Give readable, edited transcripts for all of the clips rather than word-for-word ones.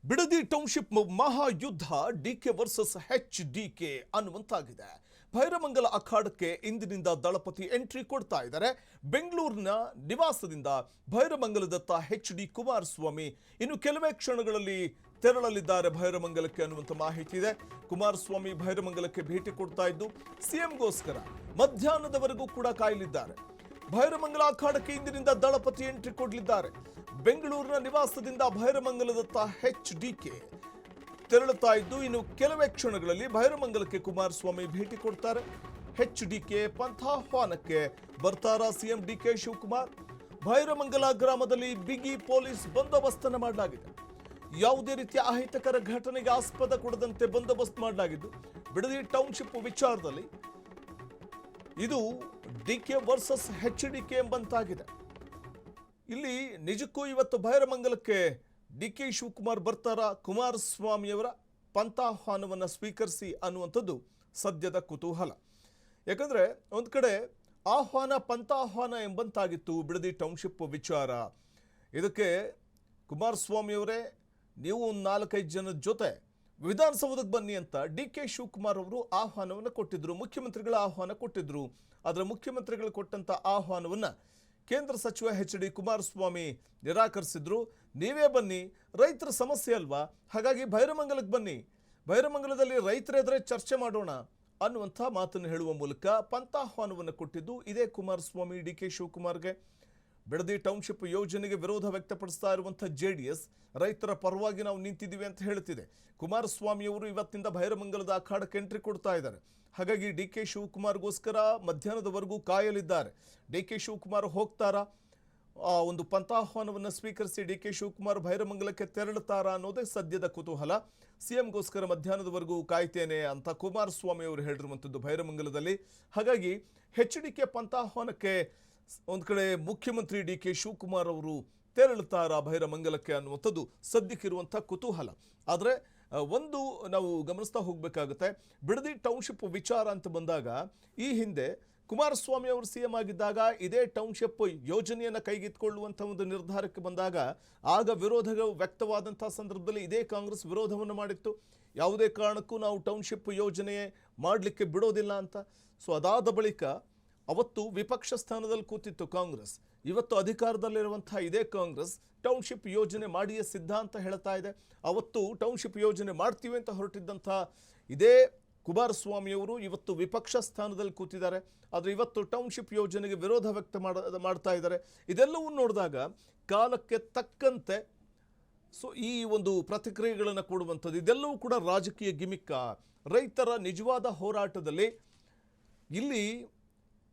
Bidadi township ಮಹಾಯುದ್ಧ DK versus HDK ಅನ್ನುವಂತಾಗಿದೆ. ಭೈರಮಂಗಲ ಅಖಾಡಕ್ಕೆ ಇಂದಿನಿಂದ ದಳಪತಿ ಎಂಟ್ರಿ ಕೊಡ್ತಾ ಇದ್ದಾರೆ. ಬೆಂಗಳೂರಿನ ನಿವಾಸದಿಂದ ಭೈರಮಂಗಲದತ್ತ HD ಕುಮಾರಸ್ವಾಮಿ ಇನ್ನು ಕೆಲವೇ ಕ್ಷಣಗಳಲ್ಲಿ ತೆರಳಲಿದ್ದಾರೆ ಭೈರಮಂಗಲಕ್ಕೆ ಅನ್ನುವಂಥ ಮಾಹಿತಿ ಇದೆ. ಕುಮಾರಸ್ವಾಮಿ ಭೈರಮಂಗಲಕ್ಕೆ ಭೇಟಿ ಕೊಡ್ತಾ ಇದ್ದು ಸಿಎಂಗೋಸ್ಕರ ಮಧ್ಯಾಹ್ನದವರೆಗೂ ಕೂಡ ಕಾಯಲಿದ್ದಾರೆ. ಭೈರಮಂಗಲ ಅಖಾಡಕ್ಕೆ ಇಂದಿನಿಂದ ದಳಪತಿ ಎಂಟ್ರಿ ಕೊಡಲಿದ್ದಾರೆ. ಬೆಂಗಳೂರಿನ ನಿವಾಸದಿಂದ ಭೈರಮಂಗಲದತ್ತ HDK ತೆರಳುತ್ತಾ ಇದ್ದು ಇನ್ನು ಕೆಲವೇ ಕ್ಷಣಗಳಲ್ಲಿ ಭೈರಮಂಗಲಕ್ಕೆ ಕುಮಾರಸ್ವಾಮಿ ಭೇಟಿ ಕೊಡ್ತಾರೆ. HDK ಪಂಥಾಹ್ವಾನಕ್ಕೆ ಬರ್ತಾರಾ ಸಿಎಂ DK ಶಿವಕುಮಾರ್. ಭೈರಮಂಗಲ ಗ್ರಾಮದಲ್ಲಿ ಬಿಗಿ ಪೊಲೀಸ್ ಬಂದೋಬಸ್ತನ್ನು ಮಾಡಲಾಗಿದೆ. ಯಾವುದೇ ರೀತಿಯ ಅಹಿತಕರ ಘಟನೆಗೆ ಆಸ್ಪದ ಕೊಡದಂತೆ ಬಂದೋಬಸ್ತ್ ಮಾಡಲಾಗಿದ್ದು ಬಿಡದಿ ಟೌನ್ಶಿಪ್ ವಿಚಾರದಲ್ಲಿ ಇದು DK ವರ್ಸಸ್ HDK ಎಂಬಂತಾಗಿದೆ. ಇಲ್ಲಿ ನಿಜಕ್ಕೂ ಇವತ್ತು ಭೈರಮಂಗಲಕ್ಕೆ DK ಶಿವಕುಮಾರ್ ಬರ್ತಾರಾ, ಕುಮಾರಸ್ವಾಮಿಯವರ ಪಂಥಾಹ್ವಾನವನ್ನು ಸ್ವೀಕರಿಸಿ ಅನ್ನುವಂಥದ್ದು ಸದ್ಯದ ಕುತೂಹಲ. ಯಾಕಂದರೆ ಒಂದು ಕಡೆ ಆಹ್ವಾನ ಪಂಥಾಹ್ವಾನ ಎಂಬಂತಾಗಿತ್ತು ಬಿಡದಿ ಟೌನ್ಶಿಪ್ ವಿಚಾರ. ಇದಕ್ಕೆ ಕುಮಾರಸ್ವಾಮಿಯವರೇ ನೀವು 4-5 ಜನದ ಜೊತೆ ವಿಧಾನಸೌಧಕ್ಕೆ ಬನ್ನಿ ಅಂತ DK ಶಿವಕುಮಾರ್ ಅವರು ಆಹ್ವಾನವನ್ನು ಕೊಟ್ಟಿದ್ರು, ಮುಖ್ಯಮಂತ್ರಿಗಳ ಆಹ್ವಾನ ಕೊಟ್ಟಿದ್ರು. ಆದರೆ ಮುಖ್ಯಮಂತ್ರಿಗಳು ಕೊಟ್ಟಂಥ ಆಹ್ವಾನವನ್ನು ಕೇಂದ್ರ ಸಚಿವ HD ಕುಮಾರಸ್ವಾಮಿ ನಿರಾಕರಿಸಿದ್ರು. ನೀವೇ ಬನ್ನಿ, ರೈತರ ಸಮಸ್ಯೆ ಅಲ್ವಾ, ಹಾಗಾಗಿ ಭೈರಮಂಗಲಕ್ಕೆ ಬನ್ನಿ, ಭೈರಮಂಗಲದಲ್ಲಿ ರೈತರೆದ್ರೆ ಚರ್ಚೆ ಮಾಡೋಣ ಅನ್ನುವಂಥ ಮಾತನ್ನು ಹೇಳುವ ಮೂಲಕ ಪಂಥಾಹ್ವಾನವನ್ನು ಕೊಟ್ಟಿದ್ದು ಇದೇ ಕುಮಾರಸ್ವಾಮಿ DK ಶಿವಕುಮಾರ್ಗೆ. ಬಿಡದಿ ಟೌನ್ಶಿಪ್ ಯೋಜನೆಗೆ ವಿರೋಧ ವ್ಯಕ್ತಪಡಿಸ್ತಾ ಇರುವಂಥ JDS ರೈತರ ಪರವಾಗಿ ನಾವು ನಿಂತಿದ್ದೀವಿ ಅಂತ ಹೇಳ್ತಿದೆ. ಕುಮಾರಸ್ವಾಮಿಯವರು ಇವತ್ತಿನಿಂದ ಭೈರಮಂಗಲದ ಅಖಾಡಕ್ಕೆ ಎಂಟ್ರಿ ಕೊಡ್ತಾ ಇದ್ದಾರೆ. ಹಾಗಾಗಿ DK ಶಿವಕುಮಾರ್ಗೋಸ್ಕರ ಮಧ್ಯಾಹ್ನದವರೆಗೂ ಕಾಯಲಿದ್ದಾರೆ. DK ಶಿವಕುಮಾರ್ ಹೋಗ್ತಾರಾ, ಒಂದು ಪಂಥಾಹ್ವಾನವನ್ನು ಸ್ವೀಕರಿಸಿ DK ಶಿವಕುಮಾರ್ ಭೈರಮಂಗಲಕ್ಕೆ ತೆರಳುತ್ತಾರಾ ಅನ್ನೋದೇ ಸದ್ಯದ ಕುತೂಹಲ. CMಗೋಸ್ಕರ ಮಧ್ಯಾಹ್ನದವರೆಗೂ ಕಾಯ್ತೇನೆ ಅಂತ ಕುಮಾರಸ್ವಾಮಿ ಅವರು ಹೇಳಿರುವಂಥದ್ದು ಭೈರಮಂಗಲದಲ್ಲಿ. ಹಾಗಾಗಿ HDK ಪಂಥಾಹ್ವಾನಕ್ಕೆ ಒಂದು ಕಡೆ ಮುಖ್ಯಮಂತ್ರಿ DK ಶಿವಕುಮಾರ್ ಅವರು ತೆರಳುತ್ತಾರಾ ಭೈರಮಂಗಲಕ್ಕೆ ಅನ್ನುವಂಥದ್ದು ಸದ್ಯಕ್ಕಿರುವಂಥ ಕುತೂಹಲ. ಆದರೆ ಒಂದು ನಾವು ಗಮನಿಸ್ತಾ ಹೋಗಬೇಕಾಗುತ್ತೆ, ಬಿಡದಿ ಟೌನ್ಶಿಪ್ ವಿಚಾರ ಅಂತ ಬಂದಾಗ ಈ ಹಿಂದೆ ಕುಮಾರಸ್ವಾಮಿ ಅವರು CM ಆಗಿದ್ದಾಗ ಇದೇ ಟೌನ್ಶಿಪ್ ಯೋಜನೆಯನ್ನು ಕೈಗೆತ್ತಿಕೊಳ್ಳುವಂಥ ಒಂದು ನಿರ್ಧಾರಕ್ಕೆ ಬಂದಾಗ ಆಗ ವಿರೋಧ ವ್ಯಕ್ತವಾದಂಥ ಸಂದರ್ಭದಲ್ಲಿ ಇದೇ ಕಾಂಗ್ರೆಸ್ ವಿರೋಧವನ್ನು ಮಾಡಿತ್ತು. ಯಾವುದೇ ಕಾರಣಕ್ಕೂ ನಾವು ಟೌನ್ಶಿಪ್ ಯೋಜನೆ ಮಾಡಲಿಕ್ಕೆ ಬಿಡೋದಿಲ್ಲ ಅಂತ. ಸೊ ಅದಾದ ಬಳಿಕ ಅವತ್ತು ವಿಪಕ್ಷ ಸ್ಥಾನದಲ್ಲಿ ಕೂತಿತ್ತು ಕಾಂಗ್ರೆಸ್. ಇವತ್ತು ಅಧಿಕಾರದಲ್ಲಿರುವಂಥ ಇದೇ ಕಾಂಗ್ರೆಸ್ ಟೌನ್ಶಿಪ್ ಯೋಜನೆ ಮಾಡಿಯೇ ಸಿದ್ಧ ಅಂತ ಹೇಳ್ತಾ ಇದೆ. ಅವತ್ತು ಟೌನ್ಶಿಪ್ ಯೋಜನೆ ಮಾಡ್ತೀವಿ ಅಂತ ಹೊರಟಿದ್ದಂಥ ಇದೇ ಕುಮಾರಸ್ವಾಮಿಯವರು ಇವತ್ತು ವಿಪಕ್ಷ ಸ್ಥಾನದಲ್ಲಿ ಕೂತಿದ್ದಾರೆ. ಆದರೆ ಇವತ್ತು ಟೌನ್ಶಿಪ್ ಯೋಜನೆಗೆ ವಿರೋಧ ವ್ಯಕ್ತ ಮಾಡ್ತಾ ಇದ್ದಾರೆ. ಇದೆಲ್ಲವೂ ನೋಡಿದಾಗ ಕಾಲಕ್ಕೆ ತಕ್ಕಂತೆ ಈ ಒಂದು ಪ್ರತಿಕ್ರಿಯೆಗಳನ್ನು ಕೊಡುವಂಥದ್ದು ಇದೆಲ್ಲವೂ ಕೂಡ ರಾಜಕೀಯ ಗಿಮಿಕ್ಕ. ರೈತರ ನಿಜವಾದ ಹೋರಾಟದಲ್ಲಿ ಇಲ್ಲಿ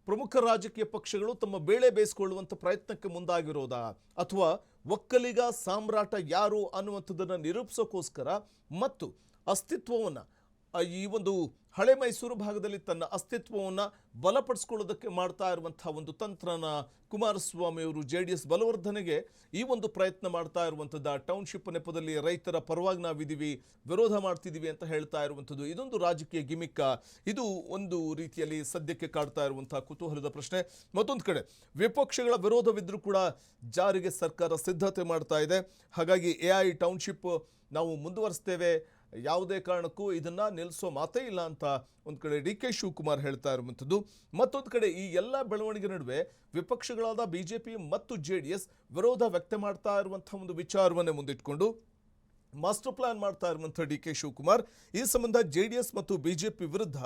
ಪ್ರಮುಖ ರಾಜಕೀಯ ಪಕ್ಷಗಳು ತಮ್ಮ ಬೇಳೆ ಬೇಯಿಸಿಕೊಳ್ಳುವಂಥ ಪ್ರಯತ್ನಕ್ಕೆ ಮುಂದಾಗಿರೋದಾ, ಅಥವಾ ಒಕ್ಕಲಿಗ ಸಾಮ್ರಾಟ ಯಾರು ಅನ್ನುವಂಥದ್ದನ್ನು ನಿರೂಪಿಸೋಕ್ಕೋಸ್ಕರ ಮತ್ತು ಅಸ್ತಿತ್ವವನ್ನು ಈ ಒಂದು ಹಳೆ ಮೈಸೂರು ಭಾಗದಲ್ಲಿ ತನ್ನ ಅಸ್ತಿತ್ವವನ್ನು ಬಲಪಡಿಸ್ಕೊಳ್ಳೋದಕ್ಕೆ ಮಾಡ್ತಾ ಇರುವಂಥ ಒಂದು ತಂತ್ರನ ಕುಮಾರಸ್ವಾಮಿಯವರು JDS ಬಲವರ್ಧನೆಗೆ ಈ ಒಂದು ಪ್ರಯತ್ನ ಮಾಡ್ತಾ ಇರುವಂಥದ್ದು. ಟೌನ್ಶಿಪ್ ನೆಪದಲ್ಲಿ ರೈತರ ಪರವಾಗಿ ನಾವಿದ್ದೀವಿ, ವಿರೋಧ ಮಾಡ್ತಿದ್ದೀವಿ ಅಂತ ಹೇಳ್ತಾ ಇರುವಂಥದ್ದು ಇದೊಂದು ರಾಜಕೀಯ ಗಿಮಿಕ್ಕ. ಇದು ಒಂದು ರೀತಿಯಲ್ಲಿ ಸದ್ಯಕ್ಕೆ ಕಾಡ್ತಾ ಇರುವಂಥ ಕುತೂಹಲದ ಪ್ರಶ್ನೆ. ಮತ್ತೊಂದು ಕಡೆ ವಿಪಕ್ಷಗಳ ವಿರೋಧವಿದ್ರೂ ಕೂಡ ಜಾರಿಗೆ ಸರ್ಕಾರ ಸಿದ್ಧತೆ ಮಾಡ್ತಾ ಇದೆ. ಹಾಗಾಗಿ AI ಟೌನ್ಶಿಪ್ ನಾವು ಮುಂದುವರಿಸ್ತೇವೆ, ಯಾವುದೇ ಕಾರಣಕ್ಕೂ ಇದನ್ನು ನಿಲ್ಲಿಸೋ ಮಾತೇ ಇಲ್ಲ ಅಂತ ಒಂದು ಕಡೆ DK ಶಿವಕುಮಾರ್ ಹೇಳ್ತಾ ಇರುವಂಥದ್ದು. ಮತ್ತೊಂದು ಕಡೆ ಈ ಎಲ್ಲ ಬೆಳವಣಿಗೆ ನಡುವೆ ವಿಪಕ್ಷಗಳಾದ BJP ಮತ್ತು JDS ವಿರೋಧ ವ್ಯಕ್ತ ಮಾಡ್ತಾ ಇರುವಂಥ ಒಂದು ವಿಚಾರವನ್ನೇ ಮುಂದಿಟ್ಕೊಂಡು ಮಾಸ್ಟರ್ ಪ್ಲಾನ್ ಮಾಡ್ತಾ ಇರುವಂಥ DK ಶಿವಕುಮಾರ್ ಈ ಸಂಬಂಧ JDS ಮತ್ತು BJP ವಿರುದ್ಧ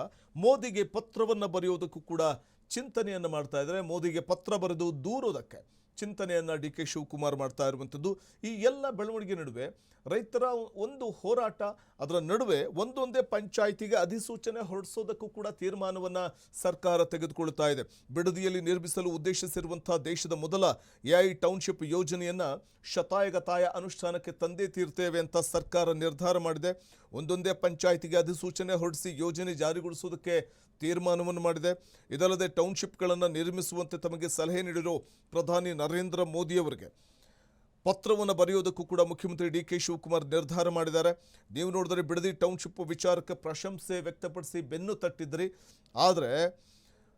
ಮೋದಿಗೆ ಪತ್ರವನ್ನು ಬರೆಯೋದಕ್ಕೂ ಕೂಡ ಚಿಂತನೆಯನ್ನು ಮಾಡ್ತಾ ಇದ್ದಾರೆ. ಮೋದಿಗೆ ಪತ್ರ ಬರೆದು ದೂರೋದಕ್ಕೆ ಚಿಂತನೆಯನ್ನು DK ಶಿವಕುಮಾರ್ ಮಾಡ್ತಾ ಇರುವಂಥದ್ದು. ಈ ಎಲ್ಲ ಬೆಳವಣಿಗೆ ನಡುವೆ ರೈತರ ಒಂದು ಹೋರಾಟ, ಅದರ ನಡುವೆ ಒಂದೊಂದೇ ಪಂಚಾಯಿತಿಗೆ ಅಧಿಸೂಚನೆ ಹೊರಡಿಸೋದಕ್ಕೂ ಕೂಡ ತೀರ್ಮಾನವನ್ನು ಸರ್ಕಾರ ತೆಗೆದುಕೊಳ್ತಾ ಇದೆ. ಬಿಡದಿಯಲ್ಲಿ ನಿರ್ಮಿಸಲು ಉದ್ದೇಶಿಸಿರುವಂಥ ದೇಶದ ಮೊದಲ AI ಟೌನ್ಶಿಪ್ ಯೋಜನೆಯನ್ನು ಶತಾಯಗತಾಯ ಅನುಷ್ಠಾನಕ್ಕೆ ತಂದೇ ತೀರ್ತೇವೆ ಅಂತ ಸರ್ಕಾರ ನಿರ್ಧಾರ ಮಾಡಿದೆ. ಒಂದೊಂದೇ ಪಂಚಾಯಿತಿಗೆ ಅಧಿಸೂಚನೆ ಹೊರಡಿಸಿ ಯೋಜನೆ ಜಾರಿಗೊಳಿಸೋದಕ್ಕೆ ತೀರ್ಮಾನವನ್ನು ಮಾಡಿದೆ. ಇದಲ್ಲದೆ ಟೌನ್ಶಿಪ್ಗಳನ್ನು ನಿರ್ಮಿಸುವಂತೆ ತಮಗೆ ಸಲಹೆ ನೀಡಿರೋ ಪ್ರಧಾನಿ ನರೇಂದ್ರ ಮೋದಿಯವರಿಗೆ ಪತ್ರವನ್ನು ಬರೆಯೋದಕ್ಕೂ ಕೂಡ ಮುಖ್ಯಮಂತ್ರಿ DK ಶಿವಕುಮಾರ್ ನಿರ್ಧಾರ ಮಾಡಿದ್ದಾರೆ. ನೀವು ನೋಡಿದ್ರೆ ಬಿಡದಿ ಟೌನ್ಶಿಪ್ ವಿಚಾರಕ್ಕೆ ಪ್ರಶಂಸೆ ವ್ಯಕ್ತಪಡಿಸಿ ಬೆನ್ನು ತಟ್ಟಿದ್ರಿ, ಆದರೆ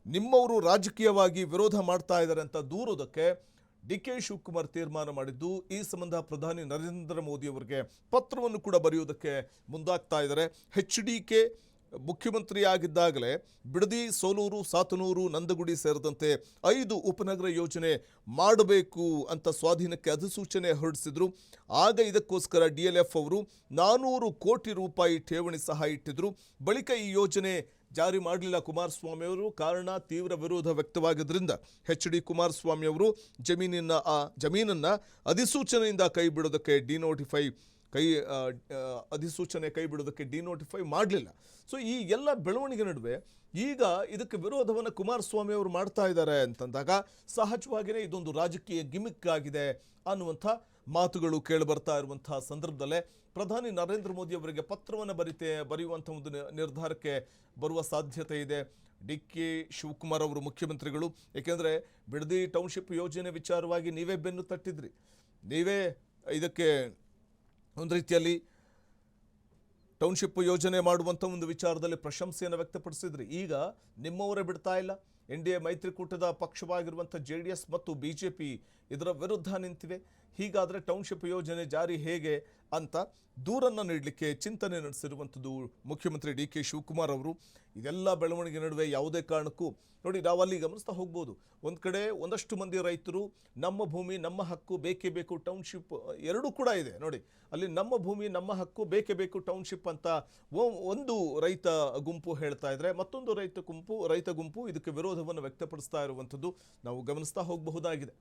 ನಿಮ್ಮವರು ರಾಜಕೀಯವಾಗಿ ವಿರೋಧ ಮಾಡ್ತಾ ಇದ್ದಾರೆ ಅಂತ ದೂರೋದಕ್ಕೆ ಡಿ.ಕೆ. ಶಿವಕುಮಾರ್ ತೀರ್ಮಾನ ಮಾಡಿದ್ದು ಈ ಸಂಬಂಧ ಪ್ರಧಾನಿ ನರೇಂದ್ರ ಮೋದಿ ಅವರಿಗೆ ಪತ್ರವನ್ನು ಕೂಡ ಬರೆಯುವುದಕ್ಕೆ ಮುಂದಾಗ್ತಾ ಇದ್ದಾರೆ. ಎಚ್.ಡಿ.ಕೆ. ಮುಖ್ಯಮಂತ್ರಿಯಾಗಿದ್ದಾಗಲೇ ಬಿಡದಿ, ಸೋಲೂರು, ಸಾತನೂರು, ನಂದಗುಡಿ ಸೇರಿದಂತೆ 5 ಉಪನಗರ ಯೋಜನೆ ಮಾಡಬೇಕು ಅಂತ ಸ್ವಾಧೀನಕ್ಕೆ ಅಧಿಸೂಚನೆ ಹೊರಡಿಸಿದ್ರು. ಆಗ ಇದಕ್ಕೋಸ್ಕರ DLF ಅವರು 400 ಕೋಟಿ ರೂಪಾಯಿ ಠೇವಣಿ ಸಹ ಇಟ್ಟಿದ್ರು. ಬಳಿಕ ಈ ಯೋಜನೆ ಜಾರಿ ಮಾಡಲಿಲ್ಲ ಕುಮಾರಸ್ವಾಮಿ ಅವರು. ಕಾರಣ ತೀವ್ರ ವಿರೋಧ ವ್ಯಕ್ತವಾಗಿದ್ದರಿಂದ ಎಚ್.ಡಿ. ಕುಮಾರಸ್ವಾಮಿ ಅವರು ಜಮೀನನ್ನ ಅಧಿಸೂಚನೆಯಿಂದ ಕೈ ಬಿಡೋದಕ್ಕೆ ಅಧಿಸೂಚನೆ ಕೈ ಬಿಡೋದಕ್ಕೆ ಡಿನೋಟಿಫೈ ಮಾಡಲಿಲ್ಲ. ಸೊ ಈ ಎಲ್ಲ ಬೆಳವಣಿಗೆ ನಡುವೆ ಈಗ ಇದಕ್ಕೆ ವಿರೋಧವನ್ನು ಕುಮಾರಸ್ವಾಮಿ ಅವರು ಮಾಡ್ತಾ ಇದ್ದಾರೆ ಅಂತಂದಾಗ ಸಹಜವಾಗಿಯೇ ಇದೊಂದು ರಾಜಕೀಯ ಗಿಮಿಕ್ ಆಗಿದೆ ಅನ್ನುವಂಥ ಮಾತುಗಳು ಕೇಳಿಬರ್ತಾ ಇರುವಂತಹ ಸಂದರ್ಭದಲ್ಲೇ ಪ್ರಧಾನಿ ನರೇಂದ್ರ ಮೋದಿ ಅವರಿಗೆ ಪತ್ರವನ್ನು ಬರೆಯುವಂಥ ಒಂದು ನಿರ್ಧಾರಕ್ಕೆ ಬರುವ ಸಾಧ್ಯತೆ ಇದೆ ಡಿ.ಕೆ. ಶಿವಕುಮಾರ್ ಅವರು ಮುಖ್ಯಮಂತ್ರಿಗಳು. ಏಕೆಂದರೆ ಬಿಡದಿ ಟೌನ್ಶಿಪ್ ಯೋಜನೆ ವಿಚಾರವಾಗಿ ನೀವೇ ಬೆನ್ನು ತಟ್ಟಿದ್ರಿ, ನೀವೇ ಇದಕ್ಕೆ ಒಂದು ರೀತಿಯಲ್ಲಿ ಟೌನ್ಶಿಪ್ ಯೋಜನೆ ಮಾಡುವಂಥ ಒಂದು ವಿಚಾರದಲ್ಲಿ ಪ್ರಶಂಸೆಯನ್ನು ವ್ಯಕ್ತಪಡಿಸಿದ್ರಿ. ಈಗ ನಿಮ್ಮವರೇ ಬಿಡ್ತಾ ಇಲ್ಲ. NDA ಮೈತ್ರಿಕೂಟದ ಪಕ್ಷವಾಗಿರುವಂಥ JDS ಮತ್ತು BJP ಇದರ ವಿರುದ್ಧ ನಿಂತಿವೆ. ಹೀಗಾದರೆ ಟೌನ್ಶಿಪ್ ಯೋಜನೆ ಜಾರಿ ಹೇಗೆ ಅಂತ ದೂರನ್ನು ನೀಡಲಿಕ್ಕೆ ಚಿಂತನೆ ನಡೆಸಿರುವಂಥದ್ದು ಮುಖ್ಯಮಂತ್ರಿ ಡಿ.ಕೆ. ಶಿವಕುಮಾರ್ ಅವರು. ಇದೆಲ್ಲ ಬೆಳವಣಿಗೆ ನಡುವೆ ಯಾವುದೇ ಕಾರಣಕ್ಕೂ ನೋಡಿ, ನಾವು ಅಲ್ಲಿ ಗಮನಿಸ್ತಾ ಹೋಗ್ಬೋದು. ಒಂದು ಕಡೆ ಒಂದಷ್ಟು ಮಂದಿ ರೈತರು ನಮ್ಮ ಭೂಮಿ ನಮ್ಮ ಹಕ್ಕು ಬೇಕೇ ಬೇಕು, ಟೌನ್ಶಿಪ್ ಎರಡೂ ಕೂಡ ಇದೆ ನೋಡಿ. ಅಲ್ಲಿ ನಮ್ಮ ಭೂಮಿ ನಮ್ಮ ಹಕ್ಕು ಬೇಕೇ ಬೇಕು ಟೌನ್ಶಿಪ್ ಅಂತ ಒಂದು ರೈತ ಗುಂಪು ಹೇಳ್ತಾ ಇದ್ರೆ, ಮತ್ತೊಂದು ರೈತ ಗುಂಪು ಇದಕ್ಕೆ ವಿರೋಧವನ್ನು ವ್ಯಕ್ತಪಡಿಸ್ತಾ ಇರುವಂಥದ್ದು ನಾವು ಗಮನಿಸ್ತಾ ಹೋಗಬಹುದಾಗಿದೆ.